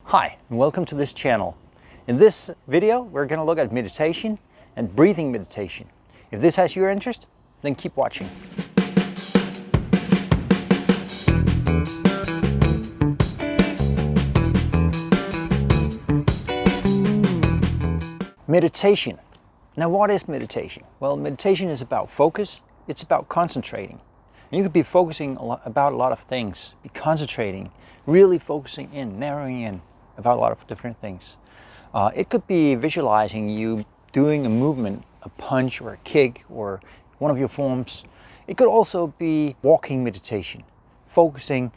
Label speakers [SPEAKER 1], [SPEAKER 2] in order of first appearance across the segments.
[SPEAKER 1] Hi, and welcome to this channel. In this video, we're going to look at meditation and breathing meditation. If this has your interest, then keep watching. Meditation. Now, what is meditation? Well, meditation is about focus. It's about concentrating. And you could be focusing about a lot of things, be concentrating, really focusing in, narrowing in about a lot of different things. It could be visualizing you doing a movement, a punch or a kick or one of your forms. It could also be walking meditation, focusing,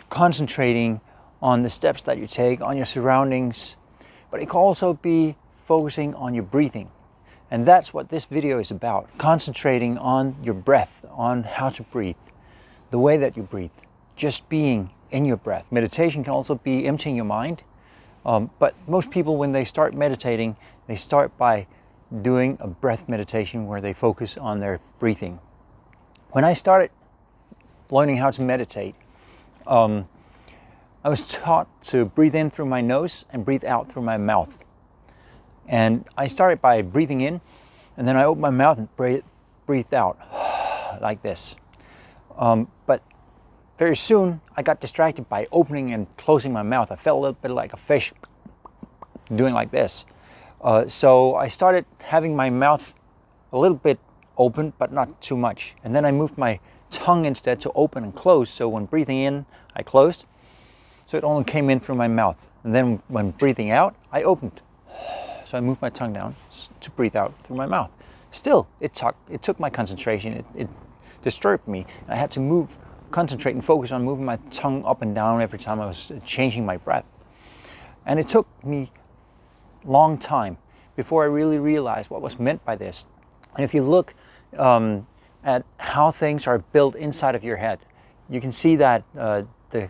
[SPEAKER 1] concentrating on the steps that you take, on your surroundings. But it could also be focusing on your breathing. And that's what this video is about, concentrating on your breath, on how to breathe, the way that you breathe, just being in your breath. Meditation can also be emptying your mind. But most people, when they start meditating, they start by doing a breath meditation where they focus on their breathing. When I started learning how to meditate, I was taught to breathe in through my nose and breathe out through my mouth. And I started by breathing in, and then I opened my mouth and breathed out like this. But very soon, I got distracted by opening and closing my mouth. I felt a little bit like a fish doing like this. So I started having my mouth a little bit open, but not too much. And then I moved my tongue instead to open and close. So when breathing in, I closed. So it only came in through my mouth. And then when breathing out, I opened. So I moved my tongue down to breathe out through my mouth. Still, it took my concentration. It disturbed me. And I had to concentrate and focus on moving my tongue up and down every time I was changing my breath. And it took me a long time before I really realized what was meant by this. And if you look at how things are built inside of your head, you can see that the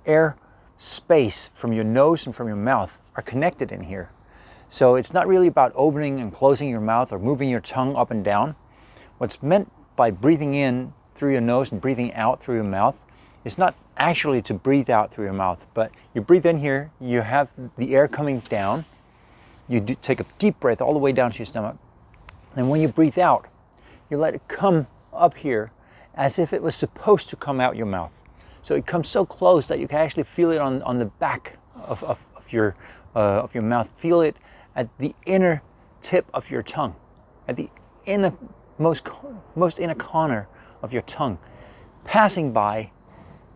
[SPEAKER 1] air space from your nose and from your mouth are connected in here. So it's not really about opening and closing your mouth or moving your tongue up and down. What's meant by breathing in through your nose and breathing out through your mouth is not actually to breathe out through your mouth, but you breathe in here, you have the air coming down, you take a deep breath all the way down to your stomach, and when you breathe out, you let it come up here as if it was supposed to come out your mouth. So it comes so close that you can actually feel it on the back of your mouth. Feel it at the inner tip of your tongue, at the most inner corner of your tongue, passing by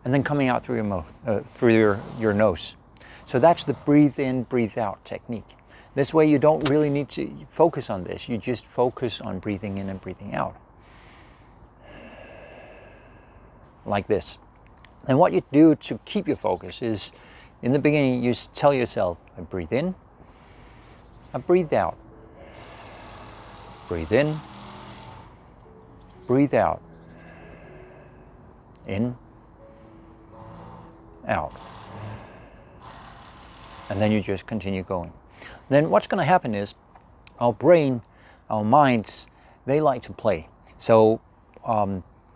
[SPEAKER 1] and then coming out through your mouth, through your nose. So that's the breathe in, breathe out technique. This way you don't really need to focus on this. You just focus on breathing in and breathing out. Like this. And what you do to keep your focus is, in the beginning, you tell yourself, I breathe in, I breathe out. Breathe in, breathe out. In, out. And then you just continue going. Then what's going to happen is our brain, our minds, they like to play. So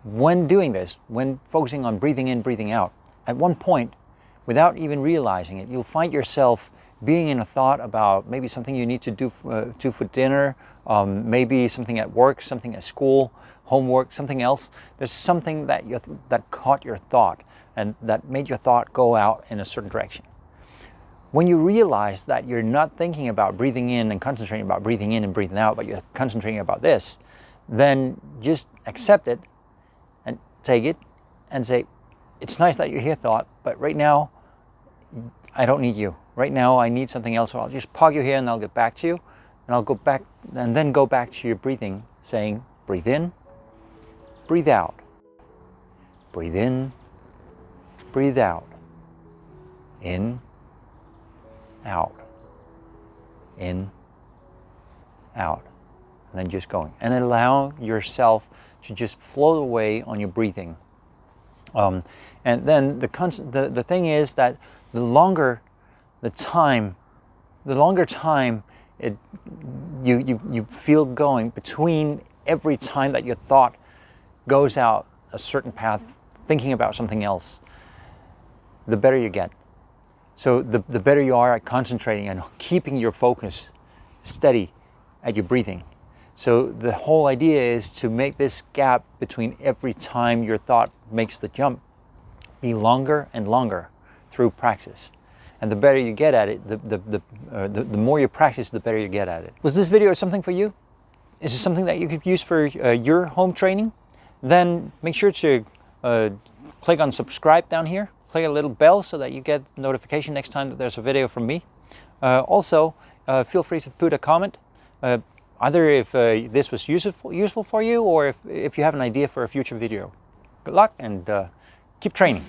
[SPEAKER 1] when doing this, when focusing on breathing in, breathing out, at one point, without even realizing it, you'll find yourself being in a thought about maybe something you need to do for dinner, maybe something at work, something at school, homework, something else. There's something that caught your thought and that made your thought go out in a certain direction. When you realize that you're not thinking about breathing in and concentrating about breathing in and breathing out, but you're concentrating about this, then just accept it and take it and say, it's nice that you're here, thought, but right now, I don't need you. Right now, I need something else. So I'll just park you here and I'll get back to you. And I'll go back and then go back to your breathing, saying, breathe in, breathe out. Breathe in, breathe out. In, out. In, out. And then just going. And allow yourself to just float away on your breathing. And then the thing is that the longer time you feel going between every time that your thought goes out a certain path, thinking about something else, the better you get. So the better you are at concentrating and keeping your focus steady at your breathing. So the whole idea is to make this gap between every time your thought makes the jump be longer and longer through practice. And the better you get at it, the more you practice, the better you get at it. Was this video something for you? Is it something that you could use for your home training? Then make sure to click on subscribe down here. Click a little bell so that you get notification next time that there's a video from me. Also, feel free to put a comment, either if this was useful for you, or if you have an idea for a future video. Good luck and keep training.